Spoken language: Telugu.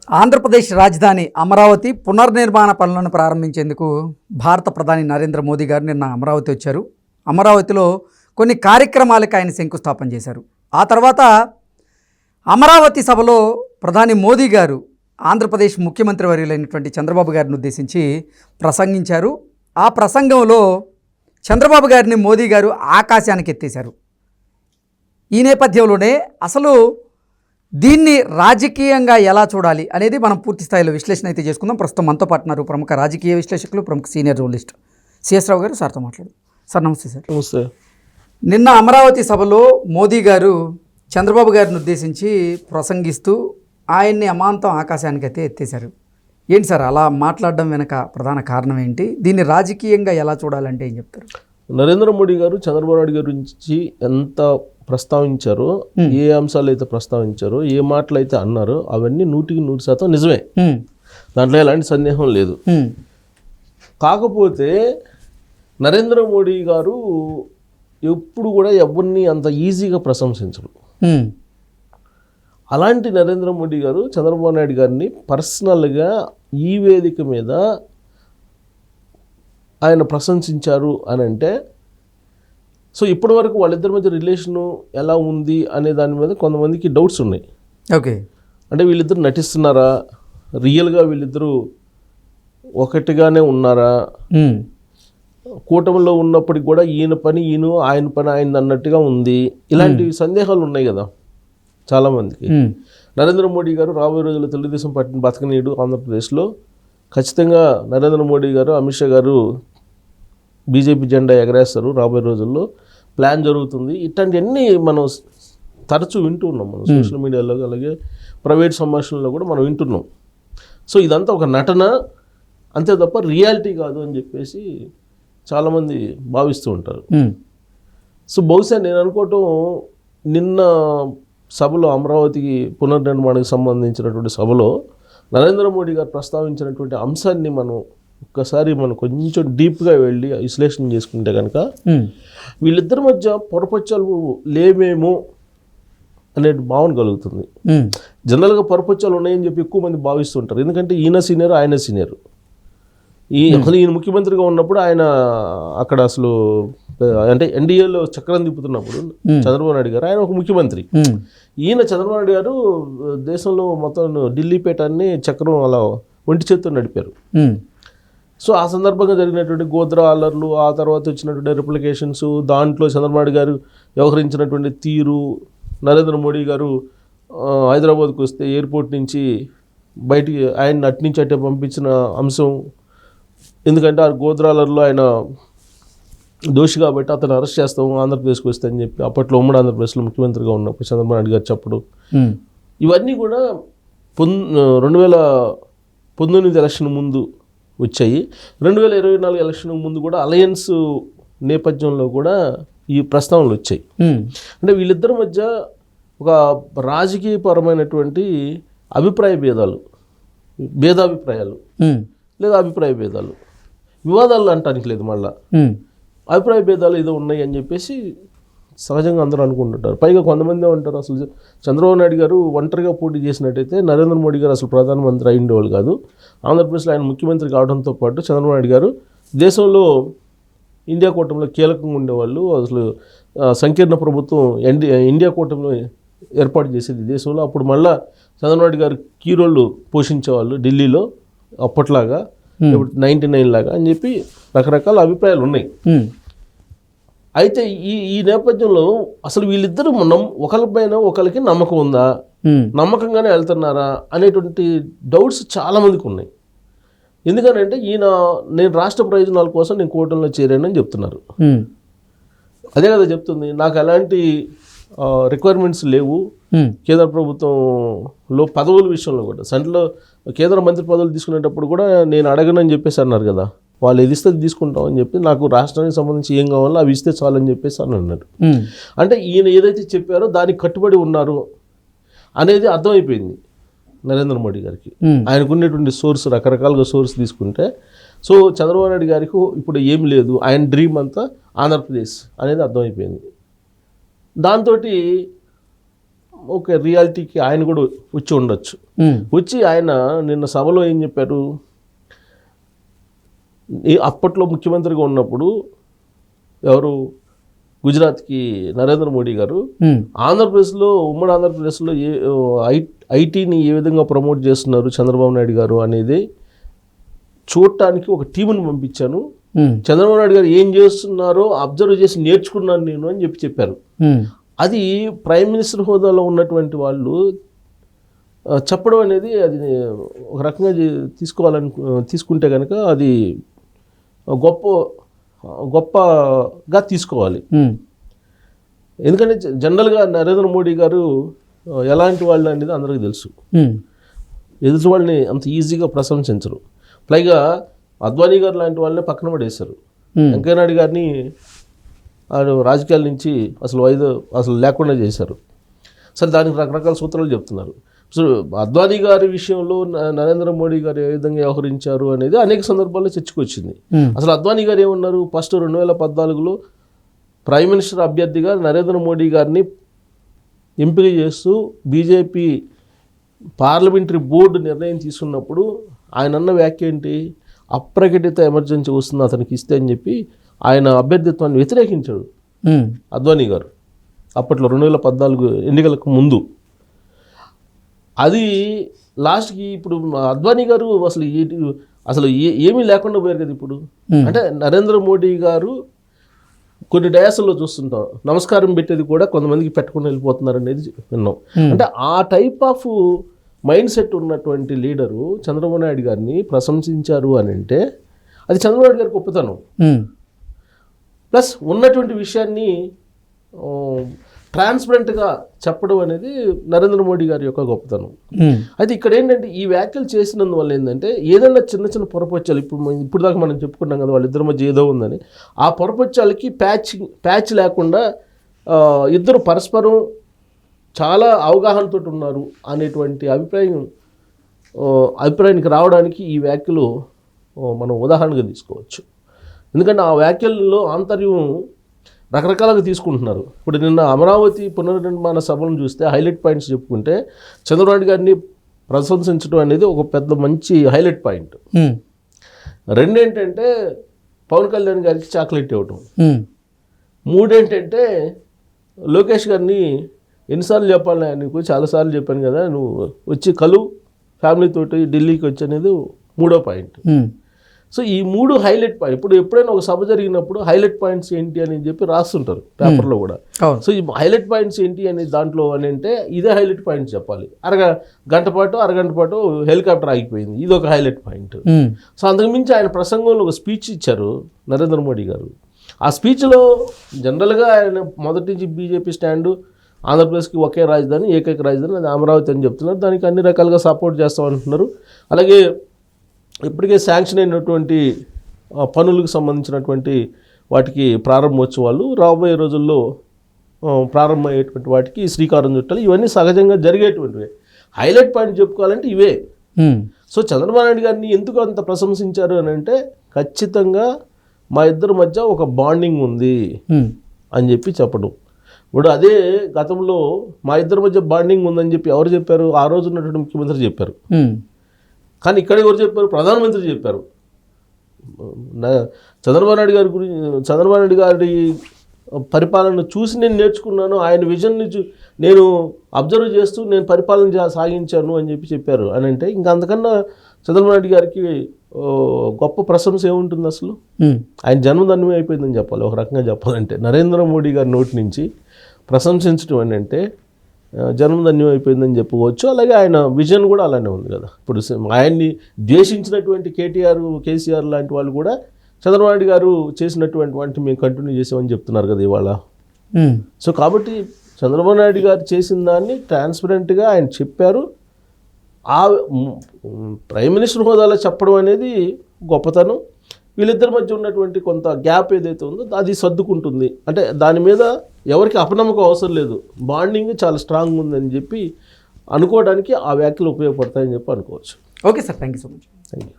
ఆంధ్రప్రదేశ్ రాజధాని అమరావతి పునర్నిర్మాణ పనులను ప్రారంభించేందుకు భారత ప్రధాని నరేంద్ర మోదీ గారు నిన్న అమరావతి వచ్చారు. అమరావతిలో కొన్ని కార్యక్రమాలకు ఆయన శంకుస్థాపన చేశారు. ఆ తర్వాత అమరావతి సభలో ప్రధాని మోదీ గారు ఆంధ్రప్రదేశ్ ముఖ్యమంత్రి వర్యులైనటువంటి చంద్రబాబు గారిని ఉద్దేశించి ప్రసంగించారు. ఆ ప్రసంగంలో చంద్రబాబు గారిని మోదీ గారు ఆకాశానికి ఎత్తేశారు. ఈ నేపథ్యంలోనే అసలు దీన్ని రాజకీయంగా ఎలా చూడాలి అనేది మనం పూర్తి స్థాయిలో విశ్లేషణ అయితే చేసుకుందాం. ప్రస్తుతం మనతో పాటున్నారు ప్రముఖ రాజకీయ విశ్లేషకులు, ప్రముఖ సీనియర్ జర్నలిస్ట్ సిఎస్ రావు గారు. సార్తో మాట్లాడు. సార్ నమస్తే. సార్ నమస్తే. నిన్న అమరావతి సభలో మోదీ గారు చంద్రబాబు గారిని ఉద్దేశించి ప్రసంగిస్తూ ఆయన్ని అమాంతం ఆకాశానికి అయితే ఎత్తేశారు. ఏంటి సార్ అలా మాట్లాడడం వెనక ప్రధాన కారణం ఏంటి? దీన్ని రాజకీయంగా ఎలా చూడాలంటే ఏం చెప్తారు? నరేంద్ర మోడీ గారు చంద్రబాబు నాయుడు గారి గురించి ఎంత ప్రస్తావించారో, ఏ అంశాలు అయితే ప్రస్తావించారో, ఏ మాటలు అయితే అన్నారో అవన్నీ 100% నిజమే. దాంట్లో ఎలాంటి సందేహం లేదు. కాకపోతే నరేంద్ర మోడీ గారు ఎప్పుడు కూడా ఎవరిని అంత ఈజీగా ప్రశంసించరు. అలాంటి నరేంద్ర మోడీ గారు చంద్రబాబు నాయుడు గారిని పర్సనల్గా ఈ వేదిక మీద ఆయన ప్రశంసించారు అని అంటే, సో ఇప్పటి వరకు వాళ్ళిద్దరి మధ్య రిలేషను ఎలా ఉంది అనే దాని మీద కొంతమందికి డౌట్స్ ఉన్నాయి. ఓకే, అంటే వీళ్ళిద్దరు నటిస్తున్నారా, రియల్గా వీళ్ళిద్దరూ ఒకటిగానే ఉన్నారా, కూటమిలో ఉన్నప్పటికి కూడా ఈయన పని ఈయన, ఆయన పని ఆయన అన్నట్టుగా ఉంది, ఇలాంటి సందేహాలు ఉన్నాయి కదా చాలామందికి. నరేంద్ర మోడీ గారు రాబోయే రోజుల్లో తెలుగుదేశం పార్టీని బతకనీయుడు ఆంధ్రప్రదేశ్లో. ఖచ్చితంగా నరేంద్ర మోడీ గారు, అమిత్ షా గారు బీజేపీ జెండా ఎగరేస్తారు రాబోయే రోజుల్లో, ప్లాన్ జరుగుతుంది. ఇట్లాంటివన్నీ మనం తరచూ వింటూ ఉన్నాం, మనం సోషల్ మీడియాలో అలాగే ప్రైవేట్ సంభాషణలో కూడా మనం వింటున్నాం. సో ఇదంతా ఒక నటన అంతే తప్ప రియాలిటీ కాదు అని చెప్పేసి చాలామంది భావిస్తూ ఉంటారు. సో బహుశా నేను అనుకోవటం, నిన్న సభలో అమరావతికి పునర్నిర్మాణానికి సంబంధించినటువంటి సభలో నరేంద్ర మోడీ గారు ప్రస్తావించినటువంటి అంశాన్ని మనం ఒక్కసారి మనం కొంచెం డీప్గా వెళ్ళి విశ్లేషణ చేసుకుంటే కనుక వీళ్ళిద్దరి మధ్య పొరపచ్చాలు లేవేమో అనే భావన కలుగుతుంది. జనరల్గా పొరపచ్చాలు ఉన్నాయని చెప్పి ఎక్కువ మంది భావిస్తుంటారు. ఎందుకంటే ఈయన సీనియర్, ఆయన సీనియర్. అసలు ఈయన ముఖ్యమంత్రిగా ఉన్నప్పుడు ఆయన అక్కడ అసలు అంటే ఎన్డీఏలో చక్రం తిప్పుతున్నప్పుడు చంద్రబాబు నాయుడు గారు ఆయన ఒక ముఖ్యమంత్రి. ఈయన చంద్రబాబు నాయుడు గారు దేశంలో మొత్తం ఢిల్లీ పీఠాన్ని చక్రం అలా ఒంటి చేత్తో నడిపారు. సో ఆ సందర్భంగా జరిగినటువంటి గోద్రా అల్లర్లు, ఆ తర్వాత వచ్చినటువంటి రిప్లికేషన్స్, దాంట్లో చంద్రబాబు నాయుడు గారు వ్యవహరించినటువంటి తీరు, నరేంద్ర మోడీ గారు హైదరాబాద్కు వస్తే ఎయిర్పోర్ట్ నుంచి బయటికి ఆయన అటు నుంచి అట్టే పంపించిన అంశం, ఎందుకంటే ఆ గోద్రాలర్లో ఆయన దోషి కాబట్టి అతను అరెస్ట్ చేస్తాము ఆంధ్రప్రదేశ్కి వస్తే అని చెప్పి అప్పట్లో ఉమ్మడి ఆంధ్రప్రదేశ్లో ముఖ్యమంత్రిగా ఉన్నప్పుడు చంద్రబాబు నాయుడు గారు చెప్పడం, ఇవన్నీ కూడా 2019 ఎలక్షన్ ముందు వచ్చాయి. 2024 ఎలక్షన్ ముందు కూడా అలయన్స్ నేపథ్యంలో కూడా ఈ ప్రస్తావనలు వచ్చాయి. అంటే వీళ్ళిద్దరి మధ్య ఒక రాజకీయపరమైనటువంటి అభిప్రాయ భేదాభిప్రాయాలు లేదా అభిప్రాయ భేదాలు, వివాదాలు అంటానికి లేదు, మళ్ళా అభిప్రాయ భేదాలు ఏదో ఉన్నాయి అని చెప్పేసి సహజంగా అందరూ అనుకుంటుంటారు. పైగా కొంతమంది ఉంటారు, అసలు చంద్రబాబు నాయుడు గారు ఒంటరిగా పోటీ చేసినట్టయితే నరేంద్ర మోడీ గారు అసలు ప్రధానమంత్రి అయ్యేవాళ్ళు కాదు. ఆంధ్రప్రదేశ్లో ఆయన ముఖ్యమంత్రి కావడంతో పాటు చంద్రబాబు నాయుడు గారు దేశంలో ఇండియా కూటమిలో కీలకంగా ఉండేవాళ్ళు. అసలు సంకీర్ణ ప్రభుత్వం ఇండియా కూటమిలో ఏర్పాటు చేసేది దేశంలో. అప్పుడు మళ్ళీ చంద్రబాబు నాయుడు గారు కీ రోల్ పోషించేవాళ్ళు ఢిల్లీలో అప్పట్లాగా, ఇప్పుడు 99 లాగా అని చెప్పి రకరకాల అభిప్రాయాలు ఉన్నాయి. అయితే ఈ నేపథ్యంలో అసలు వీళ్ళిద్దరూ ఒకరిపైన ఒకరికి నమ్మకం ఉందా, నమ్మకంగానే వెళ్తున్నారా అనేటువంటి డౌట్స్ చాలామందికి ఉన్నాయి. ఎందుకనంటే నేను రాష్ట్ర ప్రయోజనాల కోసం నేను కూటమిలో చేరానని చెప్తున్నారు. అదే కదా చెప్తుంది, నాకు ఎలాంటి రిక్వైర్మెంట్స్ లేవు కేంద్ర ప్రభుత్వంలో పదవుల విషయంలో కూడా. సెంట్రల్లో కేంద్ర మంత్రి పదవులు తీసుకునేటప్పుడు కూడా నేను అడగనని చెప్పేసి అన్నారు కదా, వాళ్ళు ఏది ఇస్తే తీసుకుంటాం అని చెప్పి, నాకు రాష్ట్రానికి సంబంధించి ఏం కావాలో అవి ఇస్తే చాలని చెప్పేసి అని అన్నారు. అంటే ఈయన ఏదైతే చెప్పారో దానికి కట్టుబడి ఉన్నారు అనేది అర్థమైపోయింది నరేంద్ర మోడీ గారికి. ఆయనకు ఉండేటువంటి సోర్స్, రకరకాలుగా సోర్స్ తీసుకుంటే, సో చంద్రబాబు నాయుడు గారికి ఇప్పుడు ఏం లేదు, ఆయన డ్రీమ్ అంతా ఆంధ్రప్రదేశ్ అనేది అర్థమైపోయింది. దాంతో ఓకే రియాలిటీకి ఆయన కూడా వచ్చి ఉండొచ్చు. వచ్చి ఆయన నిన్న సభలో ఏం చెప్పారు, అప్పట్లో ముఖ్యమంత్రిగా ఉన్నప్పుడు ఎవరు గుజరాత్కి నరేంద్ర మోడీ గారు ఆంధ్రప్రదేశ్లో ఉమ్మడి ఆంధ్రప్రదేశ్లో ఐటీని ఏ విధంగా ప్రమోట్ చేస్తున్నారు చంద్రబాబు నాయుడు గారు అనేది చూడటానికి ఒక టీముని పంపించాను, చంద్రబాబు నాయుడు గారు ఏం చేస్తున్నారో అబ్జర్వ్ చేసి నేర్చుకున్నాను నేను అని చెప్పారు. అది ప్రైమ్ మినిస్టర్ హోదాలో ఉన్నటువంటి వాళ్ళు చెప్పడం అనేది అది ఒక రకంగా తీసుకుంటే కనుక అది గొప్పగా తీసుకోవాలి. ఎందుకంటే జనరల్గా నరేంద్ర మోడీ గారు ఎలాంటి వాళ్ళు అనేది అందరికీ తెలుసు. ఎదుటి వాళ్ళని అంత ఈజీగా ప్రశంసించరు. పైగా అద్వానీ గారు లాంటి వాళ్ళని పక్కన పడేశారు. వెంకయ్యనాయుడు గారిని రాజకీయాల నుంచి అసలు లేకుండా చేశారు. సరే దానికి రకరకాల సూత్రాలు చెప్తున్నారు. సో అద్వానీ గారి విషయంలో నరేంద్ర మోడీ గారు ఏ విధంగా వ్యవహరించారు అనేది అనేక సందర్భాల్లో చర్చకు వచ్చింది. అసలు అద్వానీ గారు ఏమన్నారు, ఫస్ట్ 2014లో ప్రైమ్ మినిస్టర్ అభ్యర్థిగా నరేంద్ర మోడీ గారిని ఎంపిక చేస్తూ బీజేపీ పార్లమెంటరీ బోర్డు నిర్ణయం తీసుకున్నప్పుడు ఆయన అన్న వ్యాఖ్య ఏంటి, అప్రకటిత ఎమర్జెన్సీ వస్తుంది అతనికి ఇస్తే అని చెప్పి ఆయన అభ్యర్థిత్వాన్ని వ్యతిరేకించాడు అద్వానీ గారు అప్పట్లో 2014 ఎన్నికలకు ముందు. అది లాస్ట్కి ఇప్పుడు అద్వానీ గారు అసలు ఏమీ లేకుండా పోయారు కదా ఇప్పుడు. అంటే నరేంద్ర మోడీ గారు కొన్ని డయాసుల్లో చూస్తుంటాం, నమస్కారం పెట్టేది కూడా కొంతమందికి పెట్టకుండా వెళ్ళిపోతున్నారు అనేది విన్నాం. అంటే ఆ టైప్ ఆఫ్ మైండ్ సెట్ ఉన్నటువంటి లీడరు చంద్రబాబు నాయుడు గారిని ప్రశంసించారు అని అంటే అది చంద్రబాబు నాయుడు గారికి గొప్పతనం. ప్లస్ ఉన్నటువంటి విషయాన్ని ట్రాన్స్పరెంట్గా చెప్పడం అనేది నరేంద్ర మోడీ గారి యొక్క గొప్పతనం. అయితే ఇక్కడ ఏంటంటే ఈ వ్యాఖ్యలు చేసినందువల్ల ఏంటంటే ఏదైనా చిన్న చిన్న పొరపచ్చాలు ఇప్పుడు దాకా మనం చెప్పుకున్నాం కదా వాళ్ళిద్దరి మధ్య ఏదో ఉందని, ఆ పొరపచ్చాలకి ప్యాచ్ లేకుండా ఇద్దరు పరస్పరం చాలా అవగాహనతో ఉన్నారు అనేటువంటి అభిప్రాయానికి రావడానికి ఈ వ్యాఖ్యలు మనం ఉదాహరణగా తీసుకోవచ్చు. ఎందుకంటే ఆ వ్యాఖ్యల్లో ఆంతర్యం రకరకాలుగా తీసుకుంటున్నారు. ఇప్పుడు నిన్న అమరావతి పునర్నిర్మాణ సభలను చూస్తే హైలైట్ పాయింట్స్ చెప్పుకుంటే చంద్రబాబు గారిని ప్రశంసించడం అనేది ఒక పెద్ద మంచి హైలైట్ పాయింట్. రెండేంటంటే పవన్ కళ్యాణ్ గారికి చాక్లెట్ ఇవ్వటం. మూడేంటంటే లోకేష్ గారిని ఎన్నిసార్లు చెప్పాలి, నీకు చాలాసార్లు చెప్పాను కదా, నువ్వు వచ్చి ఫ్యామిలీతోటి ఢిల్లీకి వచ్చి అనేది మూడో పాయింట్. సో ఈ మూడు హైలైట్ పాయింట్ ఇప్పుడు ఎప్పుడైనా ఒక సభ జరిగినప్పుడు హైలైట్ పాయింట్స్ ఏంటి అని చెప్పి రాస్తుంటారు పేపర్లో కూడా. సో ఈ హైలైట్ పాయింట్స్ ఏంటి అనే దాంట్లో అని అంటే ఇదే హైలైట్ పాయింట్ చెప్పాలి. అరగంట పాటు హెలికాప్టర్ ఆగిపోయింది, ఇది ఒక హైలైట్ పాయింట్. సో అంతకుమించి ఆయన ప్రసంగంలో ఒక స్పీచ్ ఇచ్చారు నరేంద్ర మోడీ గారు. ఆ స్పీచ్లో జనరల్గా ఆయన మొదటి నుంచి బీజేపీ స్టాండు ఆంధ్రప్రదేశ్కి ఒకే రాజధాని, ఏకైక రాజధాని, అది అమరావతి అని చెప్తున్నారు. దానికి అన్ని రకాలుగా సపోర్ట్ చేస్తామంటున్నారు. అలాగే ఇప్పటికే శాంక్షన్ అయినటువంటి పనులకు సంబంధించినటువంటి వాటికి ప్రారంభోత్సవాలు రాబోయే రోజుల్లో ప్రారంభమయ్యేటువంటి వాటికి శ్రీకారం చుట్టాలి. ఇవన్నీ సహజంగా జరిగేటువంటివే. హైలైట్ పాయింట్ చెప్పుకోవాలంటే ఇవే. సో చంద్రబాబు నాయుడు గారిని ఎందుకు అంత ప్రశంసించారు అని అంటే ఖచ్చితంగా మా ఇద్దరి మధ్య ఒక బాండింగ్ ఉంది అని చెప్పి చెప్పడం. ఇప్పుడు అదే గతంలో మా ఇద్దరి మధ్య బాండింగ్ ఉందని చెప్పి ఎవరు చెప్పారు, ఆ రోజు ఉన్నటువంటి ముఖ్యమంత్రి చెప్పారు. కానీ ఇక్కడ ఎవరు చెప్పారు, ప్రధానమంత్రి చెప్పారు. చంద్రబాబు నాయుడు గారి పరిపాలన చూసి నేను నేర్చుకున్నాను, ఆయన విజన్ని నేను అబ్జర్వ్ చేస్తూ నేను పరిపాలన సాగించాను అని చెప్పారు అని అంటే ఇంకా అంతకన్నా చంద్రబాబు నాయుడు గారికి గొప్ప ప్రశంస ఏముంటుంది అసలు. ఆయన జన్మధన్యమే అయిపోయిందని చెప్పాలి ఒక రకంగా చెప్పాలంటే. నరేంద్ర మోడీ గారి నోటి నుంచి ప్రశంసించడం అని అంటే జన్మధన్యం అయిపోయిందని చెప్పుకోవచ్చు. అలాగే ఆయన విజన్ కూడా అలానే ఉంది కదా. ఇప్పుడు ఆయన్ని ద్వేషించినటువంటి కేసీఆర్ లాంటి వాళ్ళు కూడా చంద్రబాబు నాయుడు గారు చేసినటువంటి వాటిని మేము కంటిన్యూ చేసామని చెప్తున్నారు కదా ఇవాళ. సో కాబట్టి చంద్రబాబు నాయుడు గారు చేసిన దాన్ని ట్రాన్స్పరెంట్గా ఆయన చెప్పారు. ఆ ప్రైమ్ మినిస్టర్ హోదాలో చెప్పడం అనేది గొప్పతనం. వీళ్ళిద్దరి మధ్య ఉన్నటువంటి కొంత గ్యాప్ ఏదైతే ఉందో అది సర్దుకుంటుంది. అంటే దాని మీద ఎవరికి అపనమ్మకం అవసరం లేదు, బాండింగ్ చాలా స్ట్రాంగ్ ఉందని చెప్పి అనుకోవడానికి ఆ వ్యాఖ్యలు ఉపయోగపడతాయని చెప్పి అనుకోవచ్చు. Okay sir, thank you so much. Thank you.